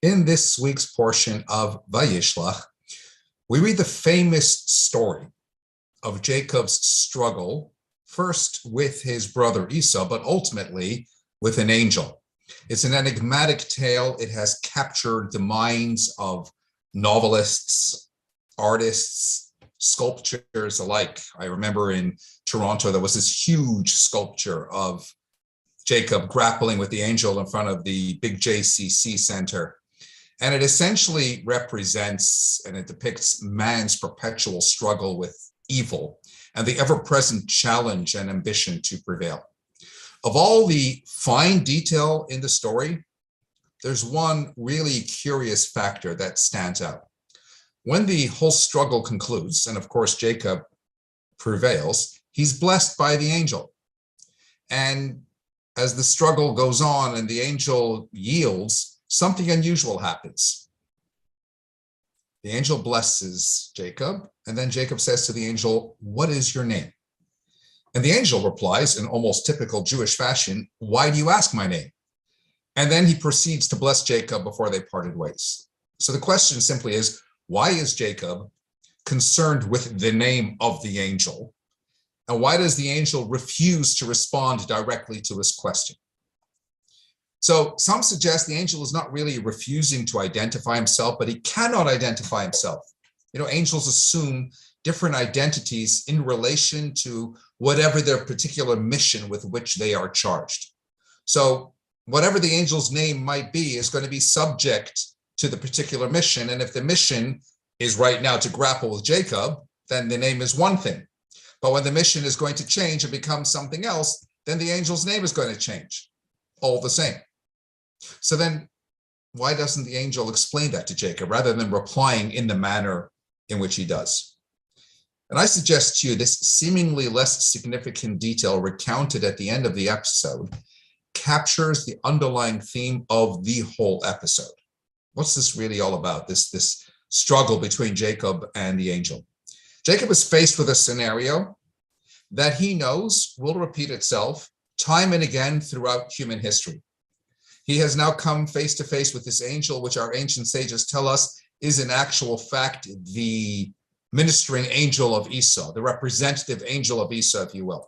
In this week's portion of Vayishlach, we read the famous story of Jacob's struggle, first with his brother Esau, but ultimately with an angel. It's an enigmatic tale. It has captured the minds of novelists, artists, sculptors alike. I remember in Toronto, there was this huge sculpture of Jacob grappling with the angel in front of the big JCC Center. And it essentially represents and it depicts man's perpetual struggle with evil and the ever-present challenge and ambition to prevail. Of all the fine detail in the story, there's one really curious factor that stands out. When the whole struggle concludes, and of course Jacob prevails, he's blessed by the angel. And as the struggle goes on and the angel yields, something unusual happens. The angel blesses Jacob, and then Jacob says to the angel, "What is your name?" And the angel replies in almost typical Jewish fashion, "Why do you ask my name?" And then he proceeds to bless Jacob before they parted ways. So the question simply is, why is Jacob concerned with the name of the angel? And why does the angel refuse to respond directly to his question? So some suggest the angel is not really refusing to identify himself, but he cannot identify himself. Angels assume different identities in relation to whatever their particular mission with which they are charged. So whatever the angel's name might be is going to be subject to the particular mission. And if the mission is right now to grapple with Jacob, then the name is one thing. But when the mission is going to change and become something else, then the angel's name is going to change all the same. So then why doesn't the angel explain that to Jacob rather than replying in the manner in which he does? And I suggest to you this seemingly less significant detail recounted at the end of the episode captures the underlying theme of the whole episode. What's this really all about, this struggle between Jacob and the angel? Jacob is faced with a scenario that he knows will repeat itself time and again throughout human history. He has now come face to face with this angel, which our ancient sages tell us is in actual fact the ministering angel of Esau, the representative angel of Esau, if you will.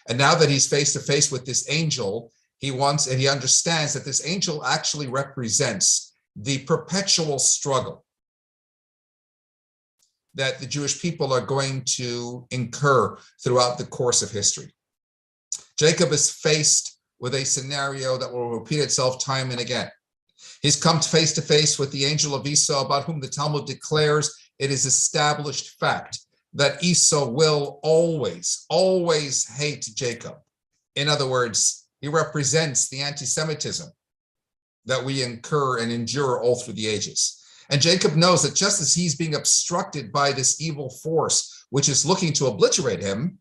And now that he's face to face with this angel, he understands that this angel actually represents the perpetual struggle that the Jewish people are going to incur throughout the course of history. Jacob is faced with a scenario that will repeat itself time and again. He's come face to face with the angel of Esau, about whom the Talmud declares it is established fact that Esau will always hate Jacob. In other words, he represents the anti-Semitism that we incur and endure all through the ages. And Jacob knows that just as he's being obstructed by this evil force, which is looking to obliterate him,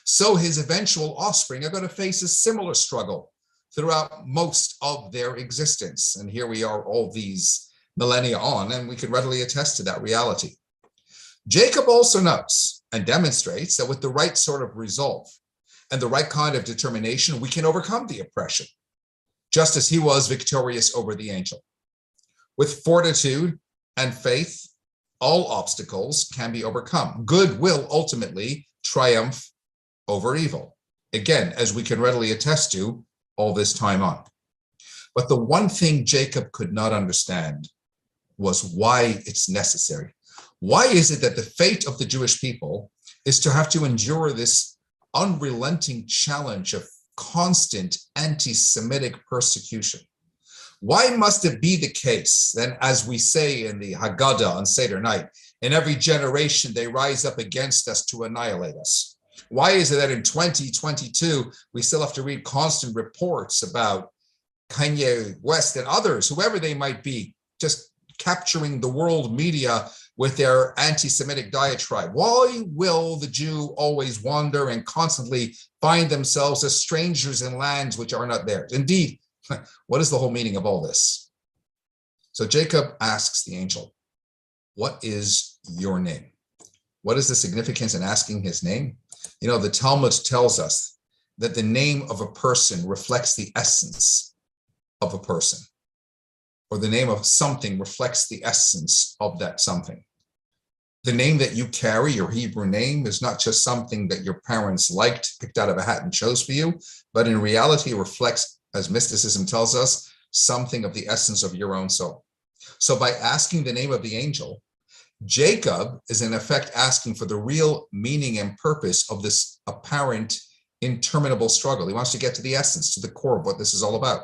so his eventual offspring are going to face a similar struggle throughout most of their existence. And here we are all these millennia on, and we can readily attest to that reality. Jacob also knows and demonstrates that with the right sort of resolve and the right kind of determination, we can overcome the oppression, just as he was victorious over the angel. With fortitude and faith, all obstacles can be overcome. Good will ultimately triumph over evil. Again, as we can readily attest to all this time on. But the one thing Jacob could not understand was why it's necessary. Why is it that the fate of the Jewish people is to have to endure this unrelenting challenge of constant anti-Semitic persecution? Why must it be the case then, as we say in the Haggadah on Seder night, in every generation they rise up against us to annihilate us? Why is it that in 2022, we still have to read constant reports about Kanye West and others, whoever they might be, just capturing the world media with their anti-Semitic diatribe? Why will the Jew always wander and constantly find themselves as strangers in lands which are not theirs? Indeed, what is the whole meaning of all this? So Jacob asks the angel, "What is your name?" What is the significance in asking his name? The Talmud tells us that the name of a person reflects the essence of a person. or the name of something reflects the essence of that something. The name that you carry, your Hebrew name, is not just something that your parents liked, picked out of a hat and chose for you, but in reality reflects, as mysticism tells us, something of the essence of your own soul. So by asking the name of the angel, Jacob is in effect asking for the real meaning and purpose of this apparent interminable struggle. He wants to get to the essence, to the core of what this is all about.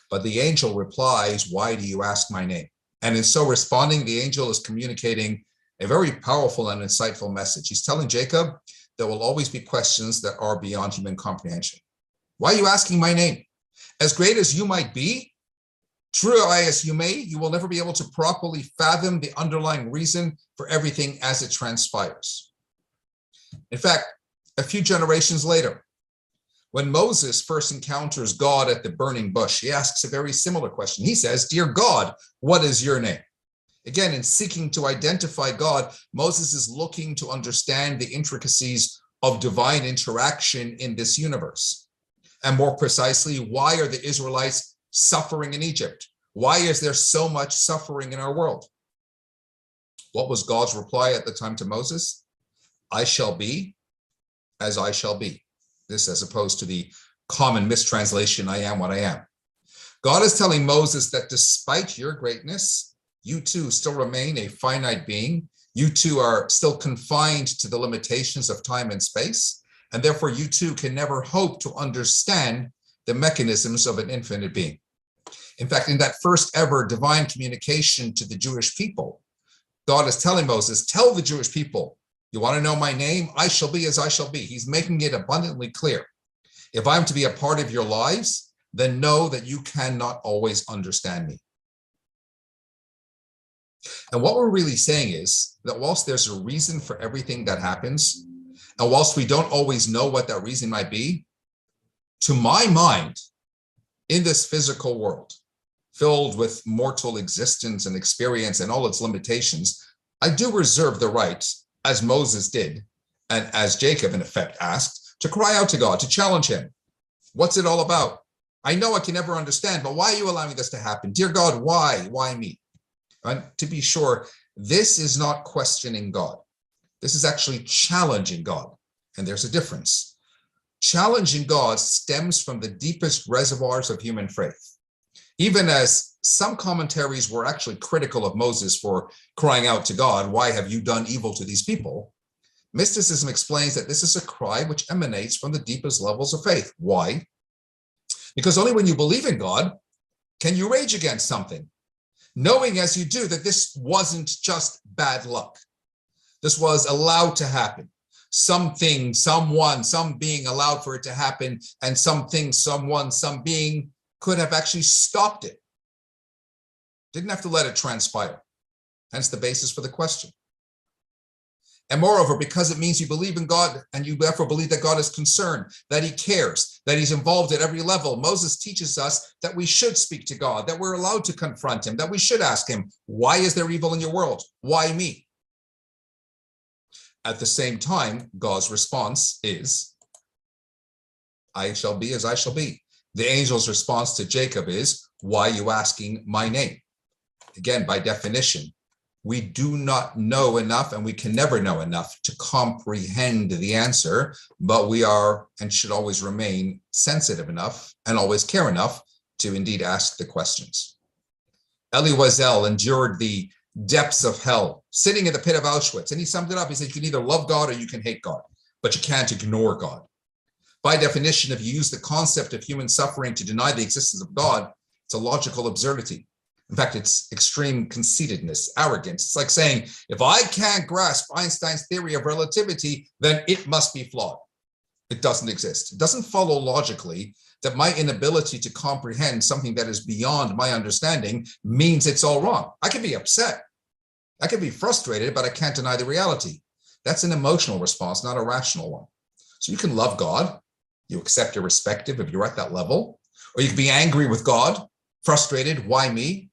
But the angel replies, "Why do you ask my name?" And in so responding, the angel is communicating a very powerful and insightful message. He's telling Jacob there will always be questions that are beyond human comprehension. Why are you asking my name? As great as you might be, true as you may, you will never be able to properly fathom the underlying reason for everything as it transpires. In fact, a few generations later, when Moses first encounters God at the burning bush, he asks a very similar question. He says, "Dear God, what is your name?" Again, in seeking to identify God, Moses is looking to understand the intricacies of divine interaction in this universe. And more precisely, why are the Israelites suffering in Egypt? Why is there so much suffering in our world? What was God's reply at the time to Moses? "I shall be as I shall be." This as opposed to the common mistranslation, "I am what I am." God is telling Moses that despite your greatness, you too still remain a finite being. You too are still confined to the limitations of time and space. And therefore, you too can never hope to understand the mechanisms of an infinite being. In fact, in that first ever divine communication to the Jewish people, God is telling Moses, "Tell the Jewish people, you want to know my name? I shall be as I shall be." He's making it abundantly clear. If I'm to be a part of your lives, then know that you cannot always understand me. And what we're really saying is that whilst there's a reason for everything that happens, and whilst we don't always know what that reason might be, to my mind, in this physical world, filled with mortal existence and experience and all its limitations, I do reserve the right, as Moses did, and as Jacob in effect asked, to cry out to God, to challenge him. What's it all about? I know I can never understand, but why are you allowing this to happen? Dear God, why? Why me? And to be sure, this is not questioning God. This is actually challenging God. And there's a difference. Challenging God stems from the deepest reservoirs of human faith. Even as some commentaries were actually critical of Moses for crying out to God, "Why have you done evil to these people?" Mysticism explains that this is a cry which emanates from the deepest levels of faith. Why? Because only when you believe in God can you rage against something, knowing as you do that this wasn't just bad luck. This was allowed to happen. Something, someone, some being allowed for it to happen, and something, someone, some being could have actually stopped it. Didn't have to let it transpire. Hence the basis for the question. And moreover, because it means you believe in God and you therefore believe that God is concerned, that he cares, that he's involved at every level, Moses teaches us that we should speak to God, that we're allowed to confront him, that we should ask him, "Why is there evil in your world? Why me?" At the same time, God's response is, "I shall be as I shall be." The angel's response to Jacob is, "Why are you asking my name?" Again, by definition, we do not know enough, and we can never know enough to comprehend the answer, but we are and should always remain sensitive enough and always care enough to indeed ask the questions. Elie Wiesel endured the depths of hell, sitting in the pit of Auschwitz, and he summed it up. He said, "You can either love God or you can hate God, but you can't ignore God." By definition, if you use the concept of human suffering to deny the existence of God, it's a logical absurdity. In fact, it's extreme conceitedness, arrogance. It's like saying, if I can't grasp Einstein's theory of relativity, then it must be flawed. It doesn't exist. It doesn't follow logically that my inability to comprehend something that is beyond my understanding means it's all wrong. I can be upset. I can be frustrated, but I can't deny the reality. That's an emotional response, not a rational one. So you can love God. You accept irrespective if you're at that level. Or you can be angry with God, frustrated, why me?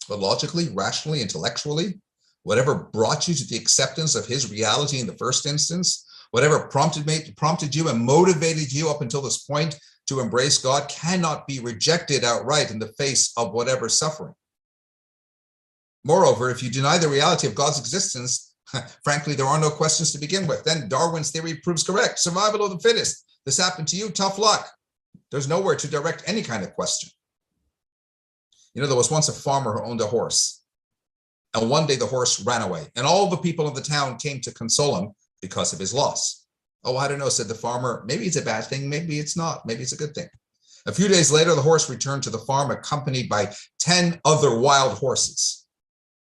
But logically, rationally, intellectually, whatever brought you to the acceptance of his reality in the first instance, whatever prompted you and motivated you up until this point, to embrace God cannot be rejected outright in the face of whatever suffering. Moreover, if you deny the reality of God's existence, frankly, there are no questions to begin with. Then Darwin's theory proves correct. Survival of the fittest. This happened to you, tough luck. There's nowhere to direct any kind of question. You know, there was once a farmer who owned a horse. And one day the horse ran away. And all the people of the town came to console him because of his loss. Oh, I don't know, said the farmer. Maybe it's a bad thing. Maybe it's not. Maybe it's a good thing. A few days later, the horse returned to the farm accompanied by 10 other wild horses.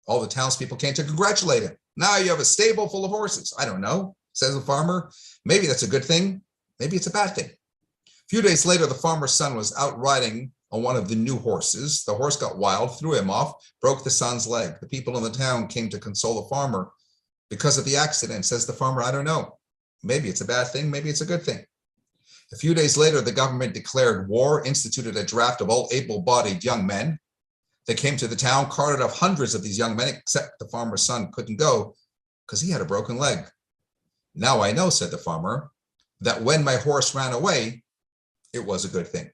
All the townspeople came to congratulate him. Now you have a stable full of horses. I don't know, says the farmer. Maybe that's a good thing. Maybe it's a bad thing. A few days later, the farmer's son was out riding on one of the new horses. The horse got wild, threw him off, broke the son's leg. The people in the town came to console the farmer because of the accident. Says the farmer, I don't know. Maybe it's a bad thing. Maybe it's a good thing. A few days later, the government declared war, instituted a draft of all able-bodied young men. They came to the town, carted off hundreds of these young men, except the farmer's son couldn't go because he had a broken leg. Now I know, said the farmer, that when my horse ran away, it was a good thing.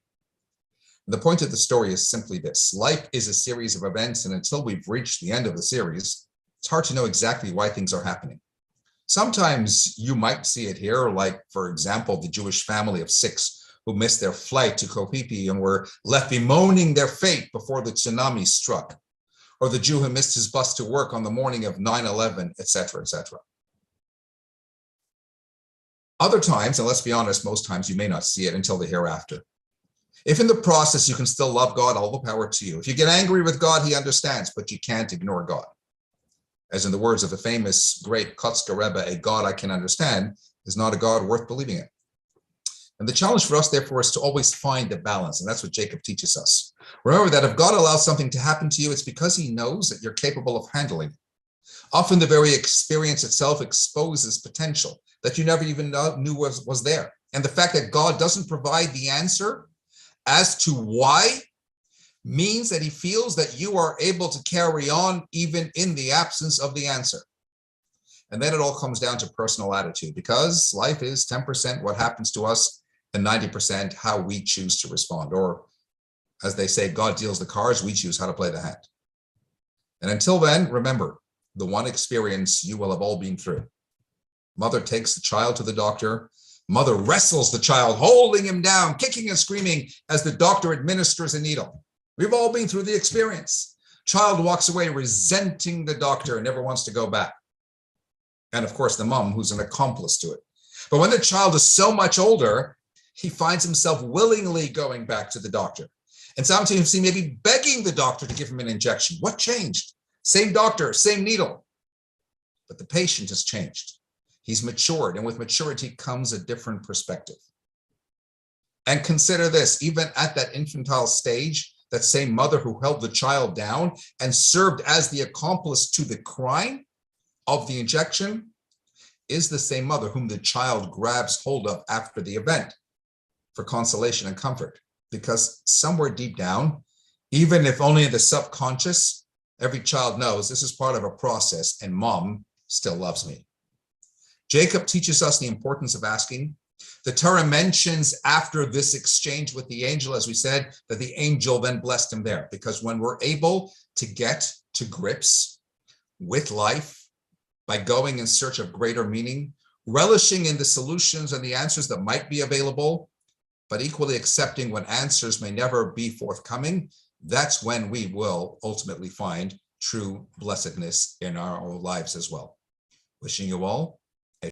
And the point of the story is simply this. Life is a series of events, and until we've reached the end of the series, it's hard to know exactly why things are happening. Sometimes you might see it here, like, for example, the Jewish family of 6 who missed their flight to Kopipi and were left bemoaning their fate before the tsunami struck, or the Jew who missed his bus to work on the morning of 9/11, etc., etc. Other times, and let's be honest, most times you may not see it until the hereafter. If in the process you can still love God, all the power to you. If you get angry with God, he understands, but you can't ignore God. As in the words of the famous great Kotzker Rebbe, a God I can understand is not a God worth believing in. And the challenge for us, therefore, is to always find a balance. And that's what Jacob teaches us. Remember that if God allows something to happen to you, it's because he knows that you're capable of handling it. Often the very experience itself exposes potential that you never even knew was there. And the fact that God doesn't provide the answer as to why means that he feels that you are able to carry on even in the absence of the answer. And then it all comes down to personal attitude, because life is 10% what happens to us and 90% how we choose to respond. Or as they say, God deals the cards, we choose how to play the hand. And until then, remember the one experience you will have all been through. Mother takes the child to the doctor. Mother wrestles the child, holding him down, kicking and screaming as the doctor administers a needle. We've all been through the experience. Child walks away resenting the doctor and never wants to go back. And of course, the mom, who's an accomplice to it. But when the child is so much older, he finds himself willingly going back to the doctor. And sometimes he may be begging the doctor to give him an injection. What changed? Same doctor, same needle. But the patient has changed. He's matured, and with maturity comes a different perspective. And consider this, even at that infantile stage, that same mother who held the child down and served as the accomplice to the crime of the injection is the same mother whom the child grabs hold of after the event for consolation and comfort. Because somewhere deep down, even if only in the subconscious, every child knows this is part of a process and mom still loves me. Jacob teaches us the importance of asking. The Torah mentions after this exchange with the angel, as we said, that the angel then blessed him there. Because when we're able to get to grips with life by going in search of greater meaning, relishing in the solutions and the answers that might be available, but equally accepting when answers may never be forthcoming, that's when we will ultimately find true blessedness in our lives as well. Wishing you all